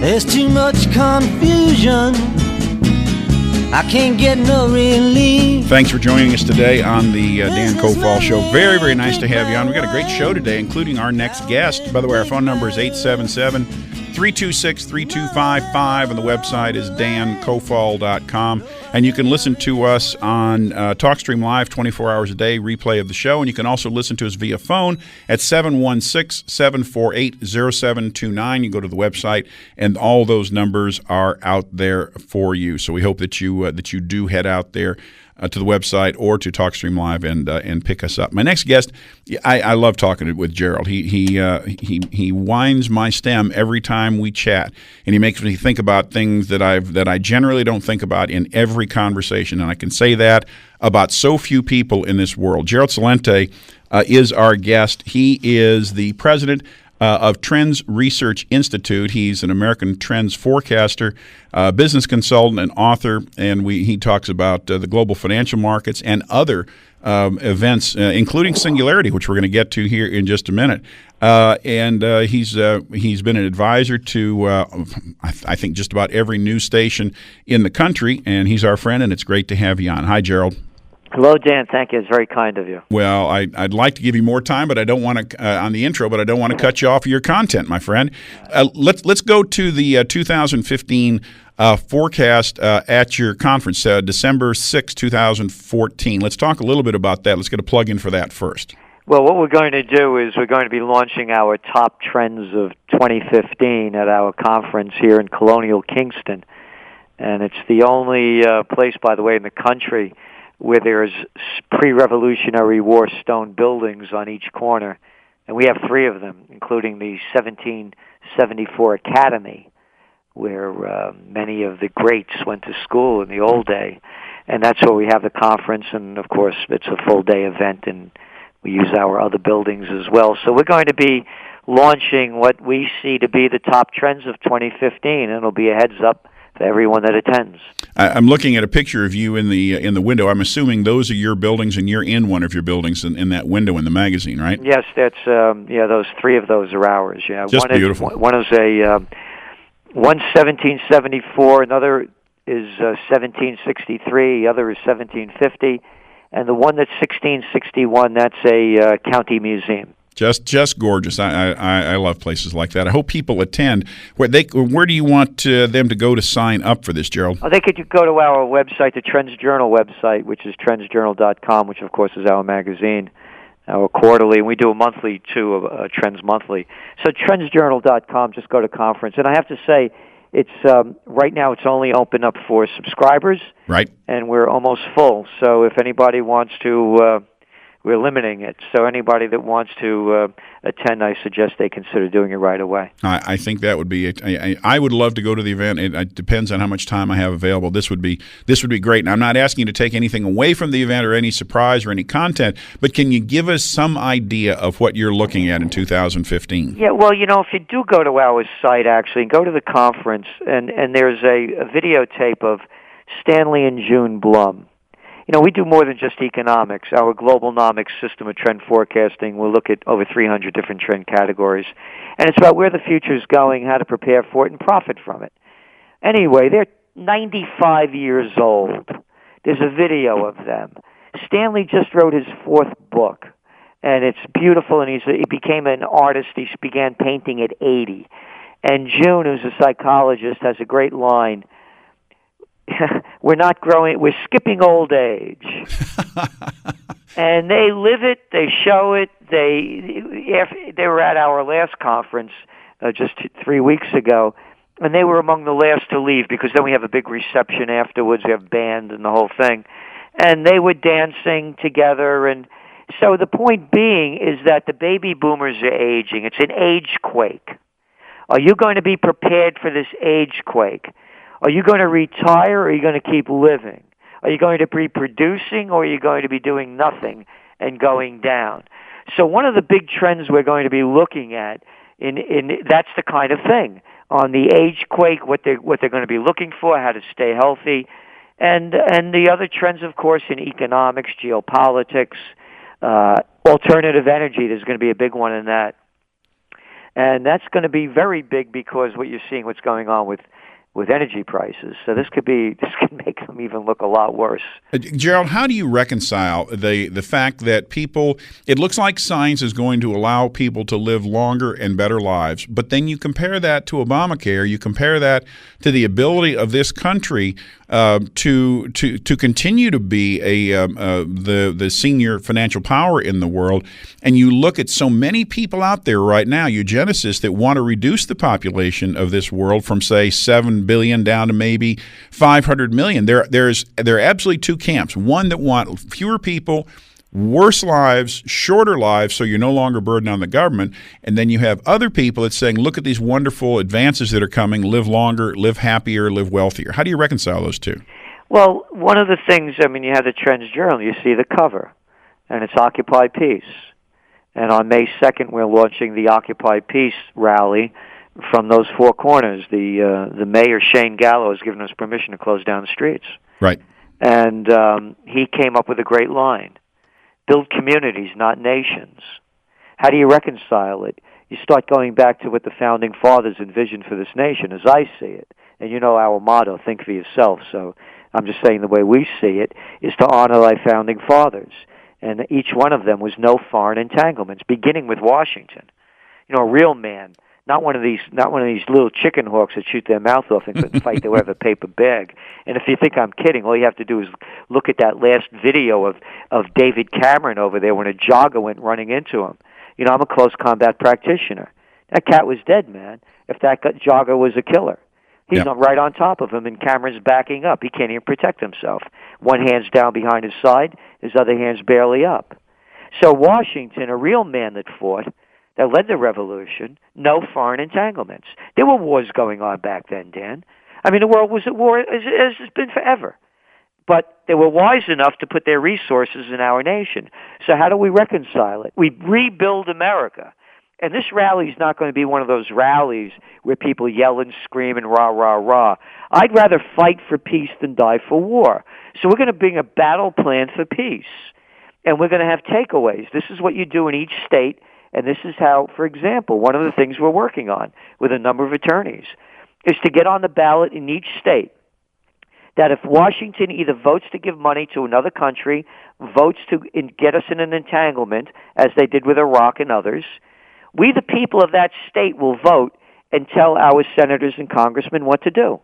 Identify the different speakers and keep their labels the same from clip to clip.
Speaker 1: There's too much confusion. I can't get no relief.
Speaker 2: Thanks for joining us today on the Dan Cofall Show. Very, very nice to have you on. We've got a great show today, including our next guest. By the way, our phone number is 877-326-3255, and the website is dancofall.com. And you can listen to us on TalkStream Live 24 hours a day, replay of the show. And you can also listen to us via phone at 716-748-0729. You go to the website, and all those numbers are out there for you. So we hope that you do head out there to the website or to TalkStream Live and pick us up. My next guest, I love talking with Gerald. He winds my stem every time we chat, and he makes me think about things that I generally don't think about in every conversation, and I can say that about so few people in this world. Gerald Celente is our guest. He is the president of TrendsResearchInstitute. He's an American trends forecaster, business consultant, and author, and he talks about the global financial markets and other events, including Singularity, which we're going to get to here in just a minute. And he's been an advisor to I think just about every news station in the country, and he's our friend, and it's great to have you on. Hi, Gerald.
Speaker 3: Hello, Dan. Thank you. It's very kind of you.
Speaker 2: Well, I'd like to give you more time, but I don't want to on the intro. But I don't want to cut you off of your content, my friend. Let's go to the 2015 forecast at your conference, December 6, 2014. Let's talk a little bit about that. Let's get a plug in for that first.
Speaker 3: Well, what we're going to do is we're going to be launching our top trends of 2015 at our conference here in Colonial Kingston, and it's the only place, by the way, in the country where there's pre-Revolutionary War stone buildings on each corner. And we have three of them, including the 1774 Academy, where many of the greats went to school in the old day. And that's where we have the conference, and of course it's a full-day event, and we use our other buildings as well. So we're going to be launching what we see to be the top trends of 2015, and it'll be a heads-up to everyone that attends.
Speaker 2: I'm looking at a picture of you in the window. I'm assuming those are your buildings, and you're in one of your buildings in that window in the magazine, right?
Speaker 3: Yes, that's those three of those are ours. Yeah,
Speaker 2: just beautiful.
Speaker 3: One is one's 1774, another is 1763, the other is 1750, and the one that's 1661, that's a county museum.
Speaker 2: Just gorgeous. I love places like that. I hope people attend. Where do you want them to go to sign up for this, Gerald?
Speaker 3: They could go to our website, the TrendsJournal website, which is TrendsJournal.com, which of course is our magazine, our quarterly, and we do a monthly too, a Trends Monthly. So TrendsJournal.com. Just go to conference, and I have to say, it's right now it's only open up for subscribers,
Speaker 2: right?
Speaker 3: And we're almost full. So if anybody wants to. We're limiting it, so anybody that wants to attend, I suggest they consider doing it right away.
Speaker 2: I think that would be. I would love to go to the event. It depends on how much time I have available. This would be great. And I'm not asking you to take anything away from the event or any surprise or any content, but can you give us some idea of what you're looking at in 2015?
Speaker 3: Yeah, well, if you do go to our site, actually, go to the conference, and there's a videotape of Stanley and June Blum. We do more than just economics. Our globalnomics system of trend forecasting will look at over 300 different trend categories. And it's about where the future is going, how to prepare for it, and profit from it. Anyway, they're 95 years old. There's a video of them. Stanley just wrote his fourth book, and it's beautiful, and he became an artist. He began painting at 80. And June, who's a psychologist, has a great line. We're skipping old age. And they live it, they show it. They were at our last conference just 3 weeks ago, and they were among the last to leave, because then we have a big reception afterwards. We have band and the whole thing. And they were dancing together. And so the point being is that the baby boomers are aging. It's an age quake. Are you going to be prepared for this age quake? Are you going to retire, or are you going to keep living? Are you going to be producing, or are you going to be doing nothing and going down? So one of the big trends we're going to be looking at, that's the kind of thing. On the age quake, what they're going to be looking for, how to stay healthy, and the other trends, of course, in economics, geopolitics, alternative energy. There's going to be a big one in that. And that's going to be very big because what you're seeing, what's going on with energy prices. So this could make them even look a lot worse.
Speaker 2: Gerald, how do you reconcile the fact that it looks like science is going to allow people to live longer and better lives, but then you compare that to Obamacare, you compare that to the ability of this country to continue to be the senior financial power in the world, and you look at so many people out there right now, eugenicists, that want to reduce the population of this world from, say, 7 billion down to maybe 500 million. There are absolutely two camps. One that want fewer people, worse lives, shorter lives, so you're no longer burdened on the government. And then you have other people that's saying, look at these wonderful advances that are coming, live longer, live happier, live wealthier. How do you reconcile those two?
Speaker 3: Well, one of the things, you have the TrendsJournal, you see the cover, and it's Occupy Peace. And on May 2nd, we're launching the Occupy Peace rally from those four corners. The mayor, Shane Gallo, has given us permission to close down the streets.
Speaker 2: Right.
Speaker 3: And he came up with a great line: build communities, not nations. How do you reconcile it? You start going back to what the Founding Fathers envisioned for this nation, as I see it. And you know our motto, think for yourself. So I'm just saying the way we see it is to honor thy Founding Fathers. And each one of them was no foreign entanglements, beginning with Washington. A real man. Not one of these little chicken hawks that shoot their mouth off and couldn't fight. They wear a paper bag. And if you think I'm kidding, all you have to do is look at that last video of David Cameron over there when a jogger went running into him. I'm a close combat practitioner. That cat was dead, man. If that jogger was a killer, he's right on top of him, and Cameron's backing up. He can't even protect himself. One hand's down behind his side, his other hand's barely up. So Washington, a real man that fought, that led the revolution, no foreign entanglements. There were wars going on back then, Dan. The world was at war as it's been forever. But they were wise enough to put their resources in our nation. So how do we reconcile it? We rebuild America. And this rally is not going to be one of those rallies where people yell and scream and rah, rah, rah. I'd rather fight for peace than die for war. So we're going to bring a battle plan for peace. And we're going to have takeaways. This is what you do in each state. And this is how, for example, one of the things we're working on with a number of attorneys is to get on the ballot in each state that if Washington either votes to give money to another country, votes to get us in an entanglement, as they did with Iraq and others, we, the people of that state, will vote and tell our senators and congressmen what to do.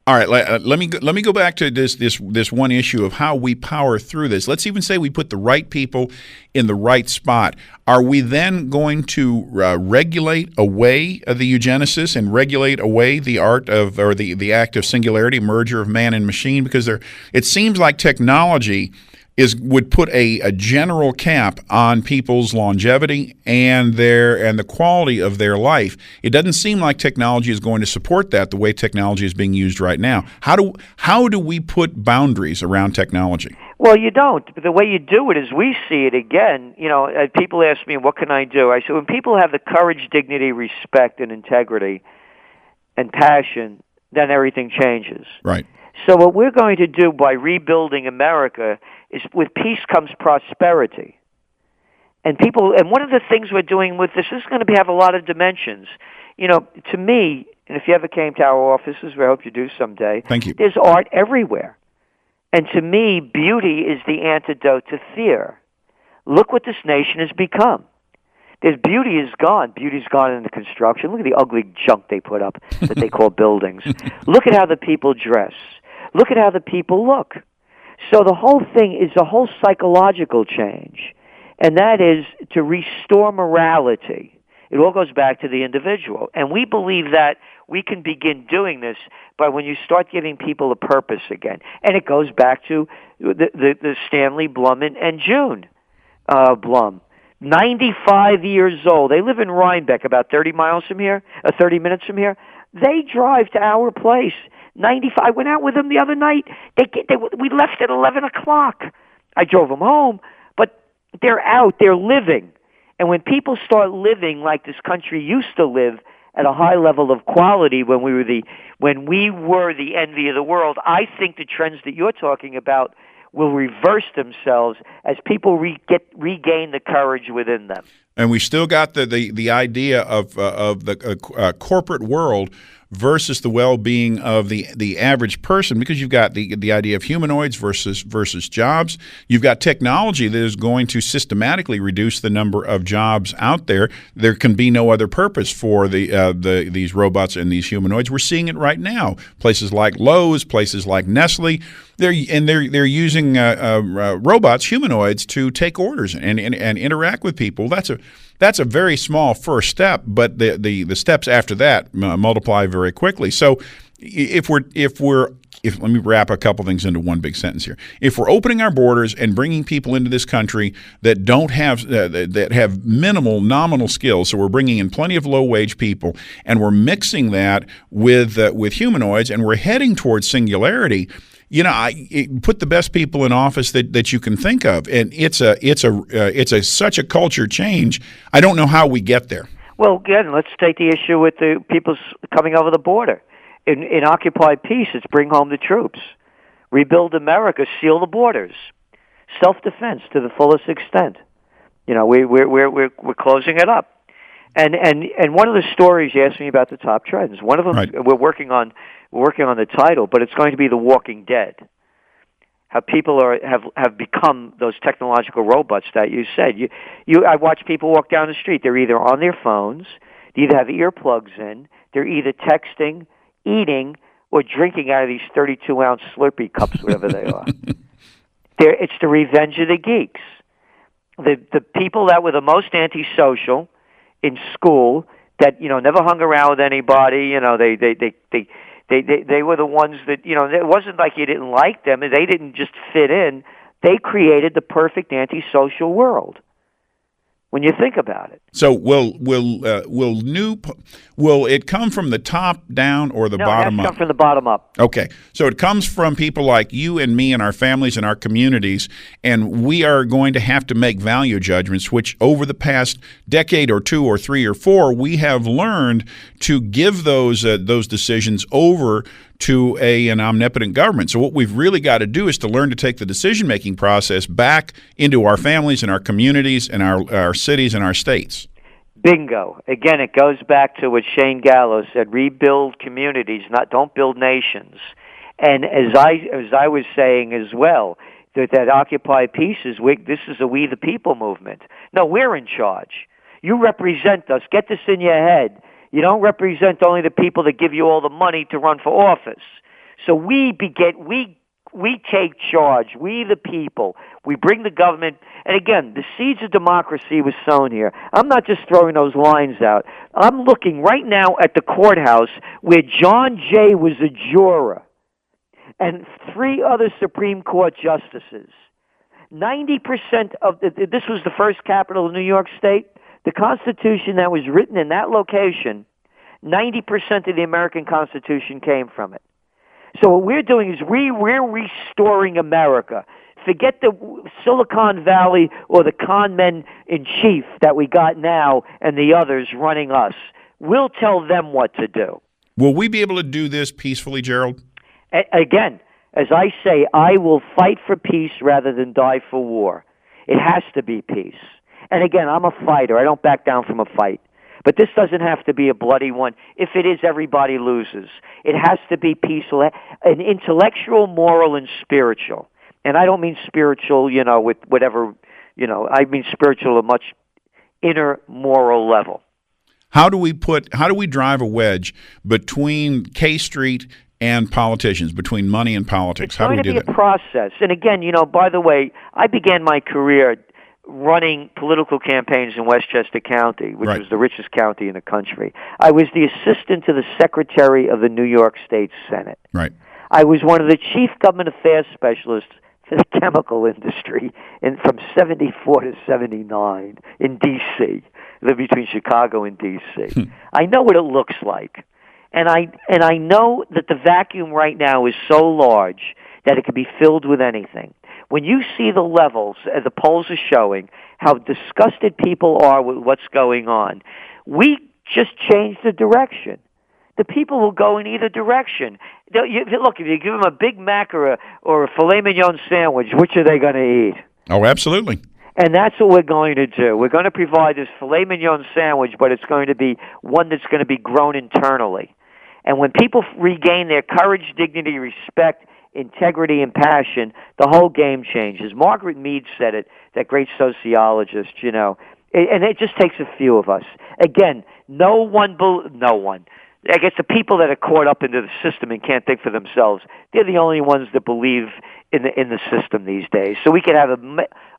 Speaker 2: All right, let me go back to this one issue of how we power through this. Let's even say we put the right people in the right spot. Are we then going to regulate away the eugenicists and regulate away the art of, or the act of singularity, merger of man and machine? Because it seems like technology would put a general cap on people's longevity and the quality of their life. It doesn't seem like technology is going to support that the way technology is being used right now. How do we put boundaries around technology?
Speaker 3: Well, you don't. But the way you do it is we see it again. People ask me, what can I do? I say, when people have the courage, dignity, respect, and integrity and passion, then everything changes.
Speaker 2: Right.
Speaker 3: So what we're going to do by rebuilding America is, with peace comes prosperity. And one of the things we're doing with this is going to have a lot of dimensions. To me, and if you ever came to our offices, I hope you do someday.
Speaker 2: Thank you.
Speaker 3: There's art everywhere. And to me, beauty is the antidote to fear. Look what this nation has become. Beauty is gone. Beauty's gone into construction. Look at the ugly junk they put up that they call buildings. Look at how the people dress. Look at how the people look. So the whole thing is a whole psychological change, and that is to restore morality. It all goes back to the individual, and we believe that we can begin doing this by when you start giving people a purpose again. And it goes back to the Stanley Blum and June Blum. 95 years old. They live in Rhinebeck, about 30 minutes from here. They drive to our place. 95. I went out with them the other night. We left at 11 o'clock. I drove them home, but they're out. They're living. And when people start living like this country used to live, at a high level of quality, when we were the envy of the world, I think the trends that you're talking about will reverse themselves as people regain the courage within them.
Speaker 2: And we still got the idea of the corporate world versus the well-being of the average person, because you've got the idea of humanoids versus jobs. You've got technology that is going to systematically reduce the number of jobs out there. There can be no other purpose for these robots and these humanoids. We're seeing it right now. Places like Lowe's, places like Nestle, they're using robots, humanoids, to take orders and interact with people. That's a very small first step, but the steps after that multiply very quickly. So let me wrap a couple things into one big sentence here. If we're opening our borders and bringing people into this country that don't have that have minimal nominal skills, so we're bringing in plenty of low-wage people, and we're mixing that with humanoids, and we're heading towards singularity. Put the best people in office that you can think of, and it's such a culture change. I don't know how we get there.
Speaker 3: Well, again, let's take the issue with the people coming over the border. In Occupy Peace, it's bring home the troops, rebuild America, seal the borders, self-defense to the fullest extent. We're closing it up. And one of the stories you asked me about the top trends. One of them, right. We're working on the title, but it's going to be The Walking Dead. How people have become those technological robots that you said. I watch people walk down the street. They're either on their phones, they either have earplugs in, they're either texting, eating, or drinking out of these 32-ounce Slurpee cups, whatever they are. It's the revenge of the geeks. The people that were the most antisocial in school, that never hung around with anybody. They were the ones that it wasn't like you didn't like them. They didn't just fit in. They created the perfect antisocial world, when you think about it.
Speaker 2: So will it come from the top down or the bottom up?
Speaker 3: No, it has to come from the bottom up.
Speaker 2: Okay. So it comes from people like you and me and our families and our communities, and we are going to have to make value judgments, which over the past decade or two or three or four, we have learned to give those decisions over to an omnipotent government. So what we've really got to do is to learn to take the decision-making process back into our families and our communities and our cities and our states.
Speaker 3: Bingo. Again, it goes back to what Shane Gallo said: rebuild communities, don't build nations. And as I was saying as well, that Occupy Peace this is a We the People movement. No, we're in charge. You represent us. Get this in your head. You don't represent only the people that give you all the money to run for office. So we take charge. We the people. We bring the government. And again, the seeds of democracy was sown here. I'm not just throwing those lines out. I'm looking right now at the courthouse where John Jay was a juror and 3 other Supreme Court justices. 90% of this was the first capital of New York State. The Constitution that was written in that location, 90% of the American Constitution came from it. So what we're doing is we're restoring America. Forget the Silicon Valley or the con men in chief that we got now and the others running us. We'll tell them what to do.
Speaker 2: Will we be able to do this peacefully, Gerald?
Speaker 3: Again, as I say, I will fight for peace rather than die for war. It has to be peace. And again, I'm a fighter. I don't back down from a fight. But this doesn't have to be a bloody one. If it is, everybody loses. It has to be peaceful, an intellectual, moral, and spiritual. And I don't mean spiritual, with whatever, I mean spiritual at a much inner moral level.
Speaker 2: How do we drive a wedge between K Street and politicians, between money and politics? How do we do that?
Speaker 3: It's going to be a process. And again, by the way, I began my career running political campaigns in Westchester County, which was the richest county in the country. I was the assistant to the Secretary of the New York State Senate.
Speaker 2: Right.
Speaker 3: I was one of the chief government affairs specialists for the chemical industry from 74 to 79 in D.C., lived between Chicago and D.C. I know what it looks like. And I know that the vacuum right now is so large that it can be filled with anything. When you see the levels, as the polls are showing, how disgusted people are with what's going on, we just changed the direction. The people will go in either direction. Look, if you give them a Big Mac or a filet mignon sandwich, which are they going to eat?
Speaker 2: Oh, absolutely.
Speaker 3: And that's what we're going to do. We're going to provide this filet mignon sandwich, but it's going to be one that's going to be grown internally. And when people regain their courage, dignity, respect, integrity, and passion, the whole game changes. Margaret Mead said it, that great sociologist, and it just takes a few of us. Again, no one. I guess the people that are caught up into the system and can't think for themselves, they're the only ones that believe in the system these days. So we could have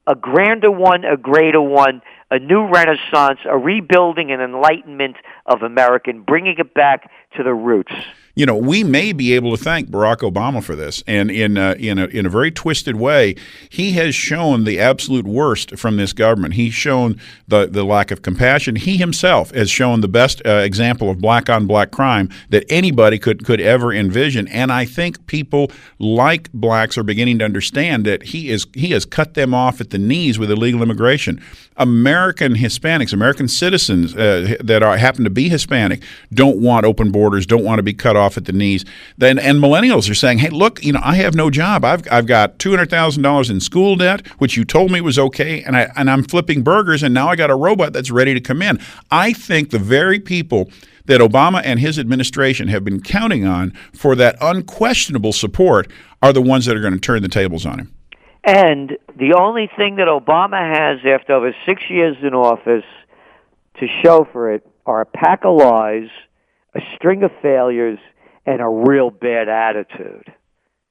Speaker 3: a grander one, a greater one, a new renaissance, a rebuilding and enlightenment of America, bringing it back to the roots.
Speaker 2: We may be able to thank Barack Obama for this, and in a very twisted way, he has shown the absolute worst from this government. He's shown the lack of compassion. He himself has shown the best example of black-on-black crime that anybody could ever envision. And I think people like blacks are beginning to understand that he has cut them off at the knees with illegal immigration. American Hispanics, American citizens that happen to be Hispanic, don't want open borders, don't want to be cut off at the knees. And millennials are saying, hey, look, I have no job. I've got $200,000 in school debt, which you told me was okay, and I'm flipping burgers, and now I got a robot that's ready to come in. I think the very people that Obama and his administration have been counting on for that unquestionable support are the ones that are going to turn the tables on him.
Speaker 3: And the only thing that Obama has after over 6 years in office to show for it are a pack of lies, a string of failures, and a real bad attitude.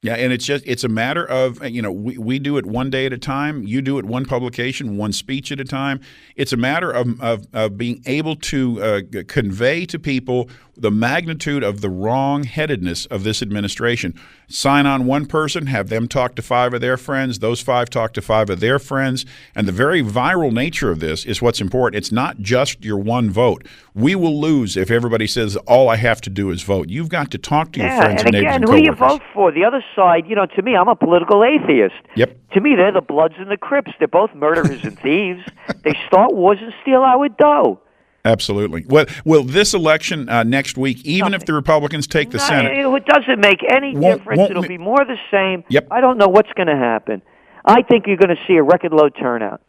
Speaker 2: Yeah, and it's a matter of, we do it one day at a time. You do it one publication, one speech at a time. It's a matter of being able to convey to people the magnitude of the wrong-headedness of this administration. Sign on one person, have them talk to 5 of their friends, those 5 talk to 5 of their friends, and the very viral nature of this is what's important. It's not just your one vote. We will lose if everybody says all I have to do is vote. You've got to talk to your friends and neighbors and
Speaker 3: coworkers. Who you vote for? The other side, to me, I'm a political atheist.
Speaker 2: Yep.
Speaker 3: To me, they're the Bloods and the Crips. They're both murderers and thieves. They start wars and steal our dough.
Speaker 2: Absolutely. Well, this election next week, even if the Republicans take the Senate,
Speaker 3: it doesn't make any difference. It'll be more the same.
Speaker 2: Yep.
Speaker 3: I don't know what's going to happen. I think you're going to see a record low turnout.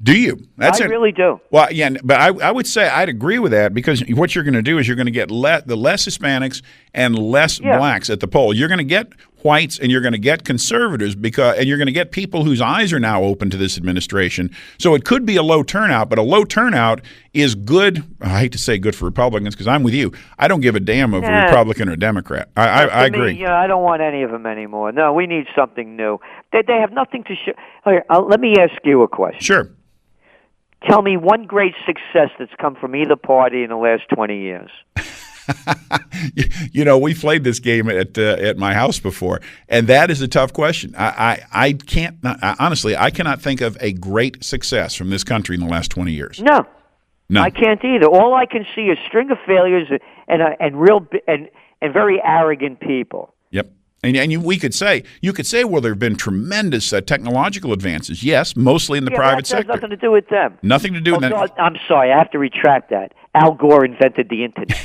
Speaker 2: Do you?
Speaker 3: I really do.
Speaker 2: Well, yeah, but I would say I'd agree with that, because what you're going to do is you're going to get the less Hispanics and less blacks at the poll. You're going to get whites and you're going to get conservatives, and you're going to get people whose eyes are now open to this administration. So it could be a low turnout, but a low turnout is good. I hate to say good for Republicans, because I'm with you. I don't give a damn of a Republican or Democrat. I agree.
Speaker 3: Me, I don't want any of them anymore. No, we need something new. They have nothing to show. Here, let me ask you a question.
Speaker 2: Sure.
Speaker 3: Tell me one great success that's come from either party in the last 20 years.
Speaker 2: We played this game at my house before, and that is a tough question. I can't honestly. I cannot think of a great success from this country in the last 20 years.
Speaker 3: No, I can't either. All I can see is a string of failures and very arrogant people.
Speaker 2: Yep. And we could say, well, there have been tremendous technological advances. Yes, mostly in the private sector.
Speaker 3: That has nothing to do with them.
Speaker 2: Nothing to do with that.
Speaker 3: I'm sorry, I have to retract that. Al Gore invented the internet.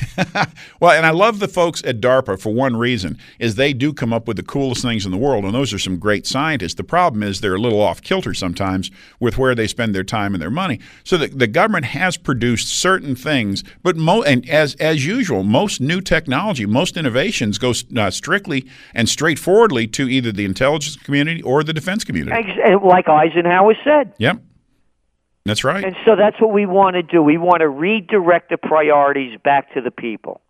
Speaker 2: Well, and I love the folks at DARPA for one reason, is they do come up with the coolest things in the world, and those are some great scientists. The problem is they're a little off kilter sometimes with where they spend their time and their money. So the government has produced certain things, but and as usual, most new technology, most innovations go strictly and straightforwardly to either the intelligence community or the defense community.
Speaker 3: Like Eisenhower said.
Speaker 2: Yep. That's right.
Speaker 3: And so that's what we want to do. We want to redirect the priorities back to the people.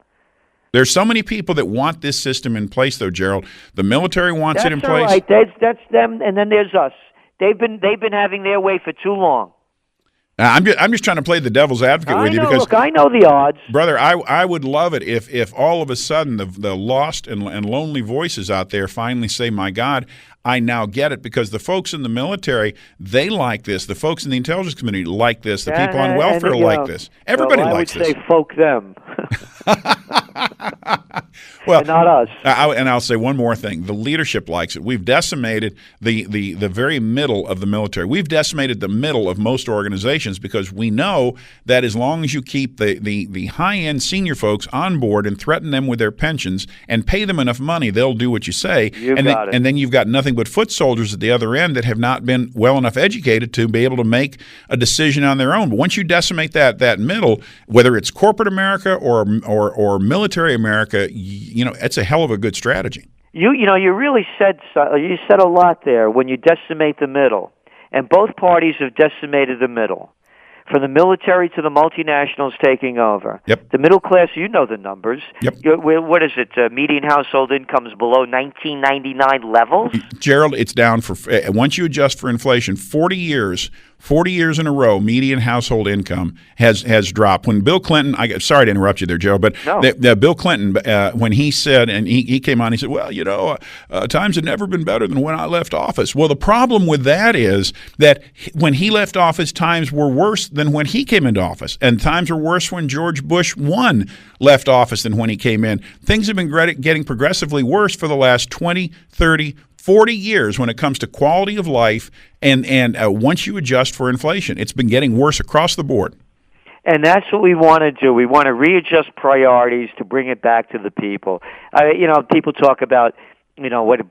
Speaker 2: There's so many people that want this system in place, though, Gerald. The military wants it in place.
Speaker 3: Right. That's them, and then there's us. They've been having their way for too long.
Speaker 2: I'm just trying to play the devil's advocate with you, because
Speaker 3: look, I know the odds,
Speaker 2: brother. I would love it if all of a sudden the lost and lonely voices out there finally say, "My God, I now get it," because the folks in the military, they like this. The folks in the intelligence community like this. The people on welfare like this. Everybody likes this.
Speaker 3: I would say folk them.
Speaker 2: Well,
Speaker 3: and not us.
Speaker 2: And I'll say one more thing. The leadership likes it. We've decimated the very middle of the military. We've decimated the middle of most organizations because we know that as long as you keep the high-end senior folks on board and threaten them with their pensions and pay them enough money, they'll do what you say. And then you've got nothing but foot soldiers at the other end that have not been well enough educated to be able to make a decision on their own. But once you decimate that middle, whether it's corporate America or military America, it's a hell of a good strategy.
Speaker 3: You really said a lot there when you decimate the middle, and both parties have decimated the middle. From the military to the multinationals taking over.
Speaker 2: Yep.
Speaker 3: The middle class, you know the numbers.
Speaker 2: Yep.
Speaker 3: What is it? Median household incomes below 1999 levels?
Speaker 2: Gerald, it's down once you adjust for inflation, 40 years in a row, median household income has dropped. When Bill Clinton, sorry to interrupt you there, Joe, but
Speaker 3: no.
Speaker 2: Bill Clinton, when he said, and he came on, he said, well, times have never been better than when I left office. Well, the problem with that is that when he left office, times were worse than when he came into office, and times were worse when George Bush 1 left office than when he came in. Things have been getting progressively worse for the last 20, 30, 40 years when it comes to quality of life, and once you adjust for inflation, it's been getting worse across the board.
Speaker 3: And that's what we want to do. We want to readjust priorities to bring it back to the people. People talk about, what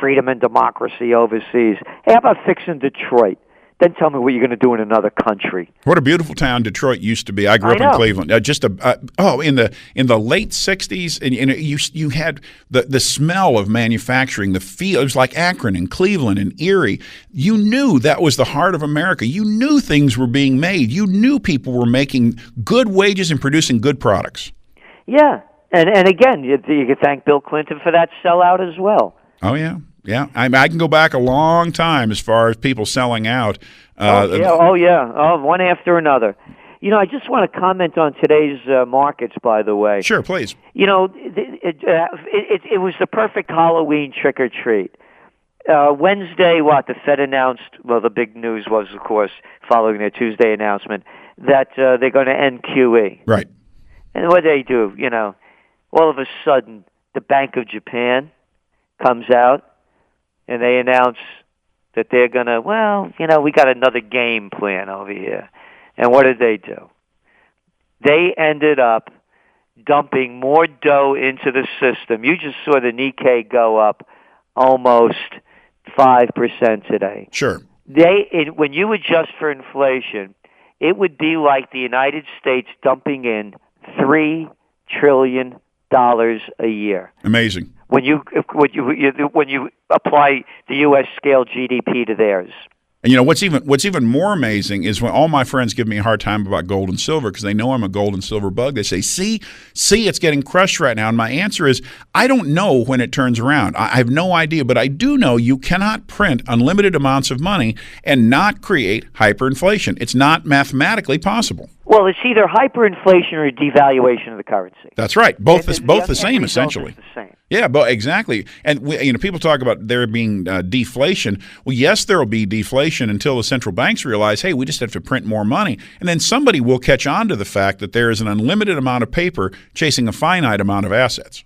Speaker 3: freedom and democracy overseas. Hey, how about fixing Detroit? Then tell me what you're going to do in another country.
Speaker 2: What a beautiful town Detroit used to be. I grew up in Cleveland. In the late '60s, and you had the smell of manufacturing, the feel. It was like Akron and Cleveland and Erie. You knew that was the heart of America. You knew things were being made. You knew people were making good wages and producing good products. Yeah,
Speaker 3: and again, you can thank Bill Clinton for that sellout as well.
Speaker 2: Oh yeah. Yeah, I can go back a long time as far as people selling out.
Speaker 3: One after another. I just want to comment on today's markets, by the way.
Speaker 2: Sure, please.
Speaker 3: It was the perfect Halloween trick-or-treat. Wednesday, the Fed announced, well, the big news was, of course, following their Tuesday announcement, that they're going to end QE.
Speaker 2: Right.
Speaker 3: And what they do, all of a sudden, the Bank of Japan comes out, and they announce that they're going to, we got another game plan over here. And what did they do? They ended up dumping more dough into the system. You just saw the Nikkei go up almost 5% today.
Speaker 2: Sure.
Speaker 3: When you adjust for inflation, it would be like the United States dumping in $3 trillion a year.
Speaker 2: Amazing.
Speaker 3: When you apply the U.S. scale GDP to theirs.
Speaker 2: And what's even more amazing is when all my friends give me a hard time about gold and silver because they know I'm a gold and silver bug. They say, see, it's getting crushed right now. And my answer is, I don't know when it turns around. I have no idea, but I do know you cannot print unlimited amounts of money and not create hyperinflation. It's not mathematically possible.
Speaker 3: Well, it's either hyperinflation or devaluation of the currency.
Speaker 2: That's right. Both the same, essentially.
Speaker 3: The same.
Speaker 2: Yeah, but exactly. And people talk about there being deflation. Well, yes, there will be deflation until the central banks realize, hey, we just have to print more money. And then somebody will catch on to the fact that there is an unlimited amount of paper chasing a finite amount of assets.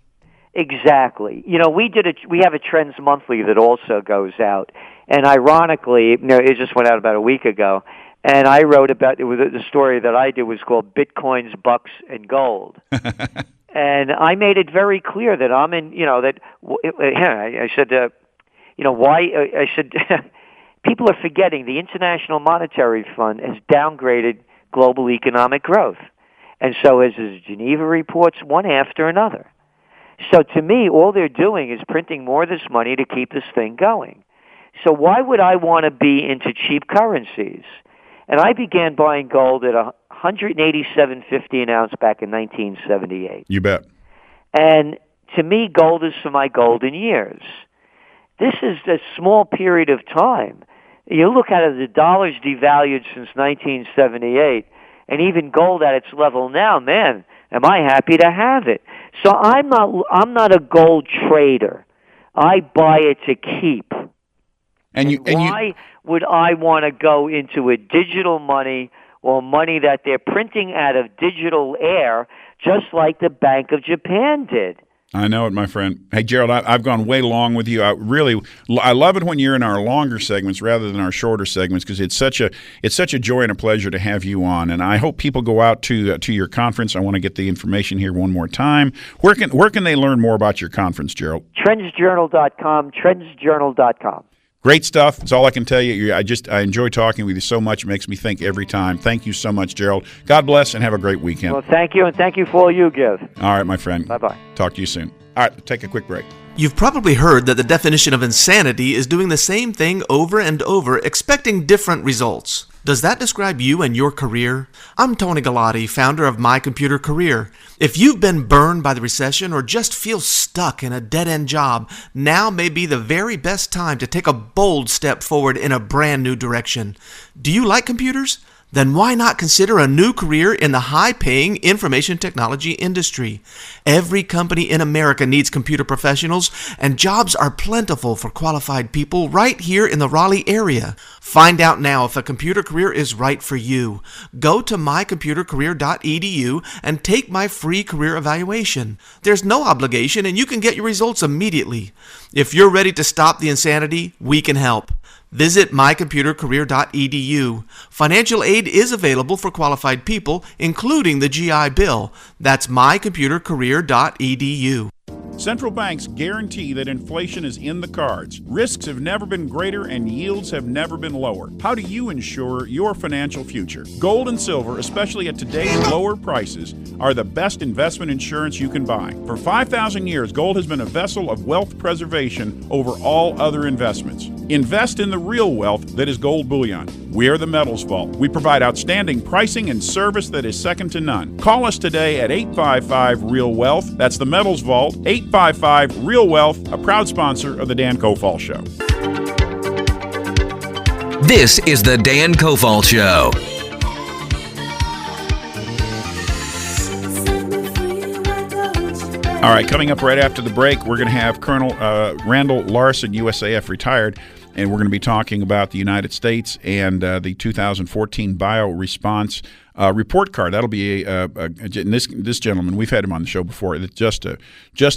Speaker 3: Exactly. We have a Trends Monthly that also goes out. And ironically, it just went out about a week ago. And I wrote about it. The story that I did was called Bitcoins, Bucks, and Gold. And I made it very clear that I'm in, I said, why? I said, people are forgetting the International Monetary Fund has downgraded global economic growth. And so as the Geneva reports, one after another. So to me, all they're doing is printing more of this money to keep this thing going. So why would I want to be into cheap currencies? And I began buying gold at $187.50 an ounce back in 1978.
Speaker 2: You bet.
Speaker 3: And to me, gold is for my golden years. This is a small period of time. You look at it, the dollar's devalued since 1978, and even gold at its level now, man, am I happy to have it. So I'm not a gold trader. I buy it to keep. Why would I want to go into a digital money or money that they're printing out of digital air just like the Bank of Japan did.
Speaker 2: I know it, my friend. Hey, Gerald, I've gone way long with you. I love it when you're in our longer segments rather than our shorter segments because it's such a joy and a pleasure to have you on. And I hope people go out to your conference. I want to get the information here one more time. Where can they learn more about your conference, Gerald?
Speaker 3: TrendsJournal.com. TrendsJournal.com.
Speaker 2: Great stuff. That's all I can tell you. I enjoy talking with you so much. It makes me think every time. Thank you so much, Gerald. God bless and have a great weekend.
Speaker 3: Well, thank you, and thank you for all you give.
Speaker 2: All right, my friend.
Speaker 3: Bye-bye.
Speaker 2: Talk to you soon. All right, take a quick break.
Speaker 4: You've probably heard that the definition of insanity is doing the same thing over and over, expecting different results. Does that describe you and your career? I'm Tony Galati, founder of My Computer Career. If you've been burned by the recession or just feel stuck in a dead-end job, now may be the very best time to take a bold step forward in a brand new direction. Do you like computers? Then why not consider a new career in the high-paying information technology industry? Every company in America needs computer professionals, and jobs are plentiful for qualified people right here in the Raleigh area. Find out now if a computer career is right for you. Go to mycomputercareer.edu and take my free career evaluation. There's no obligation, and you can get your results immediately. If you're ready to stop the insanity, we can help. Visit mycomputercareer.edu. Financial aid is available for qualified people, including the GI Bill. That's mycomputercareer.edu.
Speaker 2: Central banks guarantee that inflation is in the cards. Risks have never been greater and yields have never been lower. How do you ensure your financial future? Gold and silver, especially at today's lower prices, are the best investment insurance you can buy. For 5,000 years, gold has been a vessel of wealth preservation over all other investments. Invest in the real wealth that is gold bullion. We are the Metals Vault. We provide outstanding pricing and service that is second to none. Call us today at 855-REAL-WEALTH. That's the Metals Vault, 855-REAL-WEALTH, a proud sponsor of the Dan Cofall Show.
Speaker 5: This is the Dan Cofall Show.
Speaker 2: All right, coming up right after the break, we're going to have Colonel Randall Larson, USAF retired, and we're going to be talking about the United States and the 2014 bioresponse report card. That'll be this gentleman. We've had him on the show before. It's just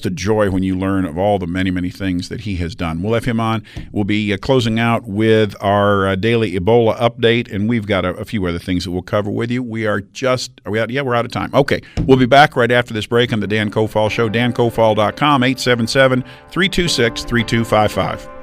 Speaker 2: a joy when you learn of all the many things that he has done. We'll have him on. We'll be closing out with our daily Ebola update, and we've got a few other things that we'll cover with you. We're out of time. Okay, we'll be back right after this break on the Dan Cofall Show. DanCofall.com, 877-326-3255.